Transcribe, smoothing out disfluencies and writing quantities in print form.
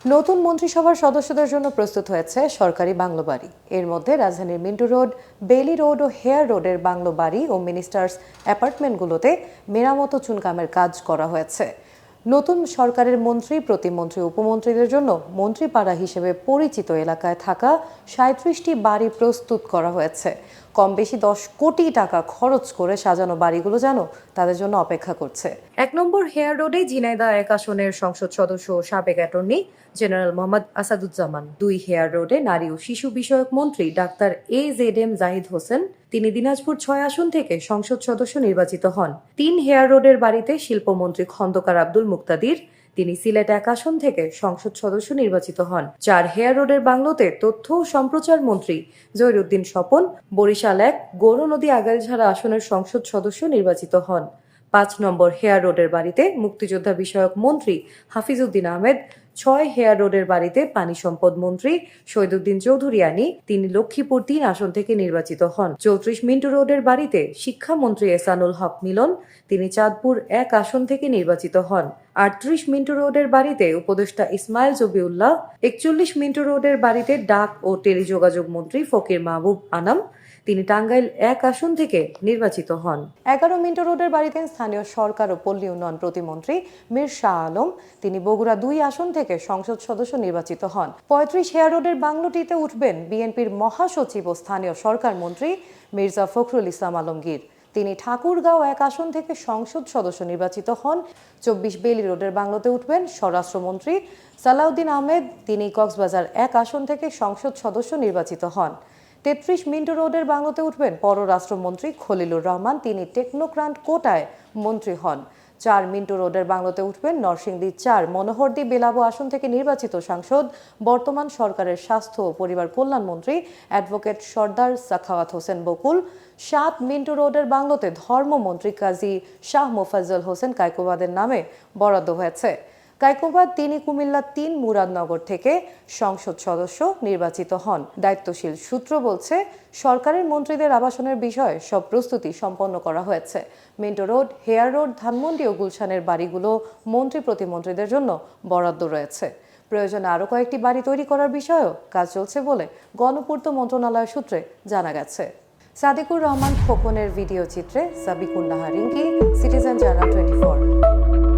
নতুন মন্ত্রিসভার সদস্যদের জন্য প্রস্তুত হয়েছে সরকারি বাংলো বাড়ি। এর মধ্যে রাজধানীর মিন্টু রোড, বেইলি রোড ও হেয়ার রোডের বাংলো বাড়ি ও মিনিস্টার্স অ্যাপার্টমেন্টগুলোতে মেরামত ও চুনকামের কাজ করা হয়েছে। নতুন সরকারের মন্ত্রী, প্রতিমন্ত্রী, উপমন্ত্রীদের জন্য মন্ত্রীপাড়া হিসেবে পরিচিত এলাকায় থাকা ৩৭টি বাড়ি প্রস্তুত করা হয়েছে। কম বেশি ১০ কোটি টাকা খরচ করে সাজানো বাড়িগুলো যেন তাদের জন্য অপেক্ষা করছে। ১ নম্বর হেয়ার রোডে ঝিনাইদহ ১ আসনের সংসদ সদস্য ও সাবেক attorney general Mohammad Asaduzzaman. ২ Hare রোডে নারী ও শিশু বিষয়ক মন্ত্রী ডাক্তার AZM জাহিদ হোসেন, তিনি দিনাজপুর ৬ আসন থেকে সংসদ সদস্য নির্বাচিত হন। ৩ হেয়ার রোডের বাড়িতে শিল্পমন্ত্রী খন্দকার আব্দুল মুক্তাদির, তিনি সিলেট ১ আসন থেকে সংসদ সদস্য নির্বাচিত হন। ৪ হেয়ার রোডের বাংলোতে তথ্য ও সম্প্রচার মন্ত্রী জহিরুদ্দিন স্বপন, বরিশাল ১ গৌরনদী আগাইলঝাড়া আসনের সংসদ সদস্য নির্বাচিত হন। ৫ নম্বর হেয়ার রোডের বাড়িতে মুক্তিযোদ্ধা বিষয়ক মন্ত্রী হাফিজউদ্দিন আহমেদ, ৬ হেয়ার রোডের বাড়িতে পানি সম্পদ মন্ত্রী শহীদুদ্দিন চৌধুরিয়ানী, তিনি লক্ষ্মীপুর ৩ আসন থেকে নির্বাচিত হন। ৩৪ মিন্টু রোডের বাড়িতে শিক্ষামন্ত্রী এহসানুল হক মিলন, তিনি চাঁদপুর ১ আসন থেকে নির্বাচিত হন। ৩৮ মিন্টু রোডের বাড়িতে উপদেষ্টা ইসমাইল জবিউল্লাহ, ৪১ মিন্টু রোডের বাড়িতে ডাক ও টেলিযোগাযোগ মন্ত্রী ফকির মাহবুব আনাম, তিনি টাঙ্গাইল ১ আসন থেকে নির্বাচিত হন। ১১ মিন্টু রোডের বাড়িতে স্থানীয় সরকার ও পল্লী উন্নয়ন প্রতিমন্ত্রী মীর শাহ আলম, তিনি বগুড়া ২ আসন থেকে সংসদ সদস্য নির্বাচিত হন। ৩৫ হেয়ার রোডের বাংলোটিতে উঠবেন বিএনপির মহাসচিব ও স্থানীয় সরকার মন্ত্রী মির্জা ফখরুল ইসলাম আলমগীর, তিনি ঠাকুরগাঁও ১ আসন থেকে সংসদ সদস্য নির্বাচিত হন। ২৪ বেইলি রোডের বাংলোতে উঠবেন স্বরাষ্ট্রমন্ত্রী সালাউদ্দিন আহমেদ, তিনি কক্সবাজার ১ আসন থেকে সংসদ সদস্য নির্বাচিত হন। ৩৩ মিন্টু রোডের বাংলোতে উঠবেন পররাষ্ট্রমন্ত্রী খলিলুর রহমান, তিনি টেকনোক্রান্ট কোটায় মন্ত্রী হন। ৪ মিন্টু রোডের বাংলোতে উঠবেন নরসিংদী ৪ মনোহরদী বেলাবো আসন থেকে নির্বাচিত সাংসদ, বর্তমান সরকারের স্বাস্থ্য ও পরিবার কল্যাণ মন্ত্রী অ্যাডভোকেট সর্দার সাখাওয়াত হোসেন বকুল। ৭ মিন্টু রোডের বাংলোতে ধর্মমন্ত্রী কাজী শাহ মোফাজ্জল হোসেন কায়কোবাদের নামে বরাদ্দ হয়েছে। কায়কোবাদ, তিনি কুমিল্লা ৩ মুরাদনগর থেকে সংসদ সদস্য নির্বাচিত হন। দায়িত্বশীল সূত্র বলছে, সরকারের মন্ত্রীদের আবাসনের বিষয়ে সব প্রস্তুতি সম্পন্ন করা হয়েছে। Minto road, Hare road, Dhanmondi ও গুলশানের বাড়িগুলো মন্ত্রী প্রতিমন্ত্রীদের জন্য বরাদ্দ রয়েছে। প্রয়োজনে আরও কয়েকটি বাড়ি তৈরি করার বিষয়েও কাজ চলছে বলে গণপূর্ত মন্ত্রণালয় সূত্রে জানা গেছে। সাদিকুর রহমান খোকনের ভিডিও চিত্রে সাবিকুন নাহার রিঙ্কি, সিটিজেন জার্নাল 24।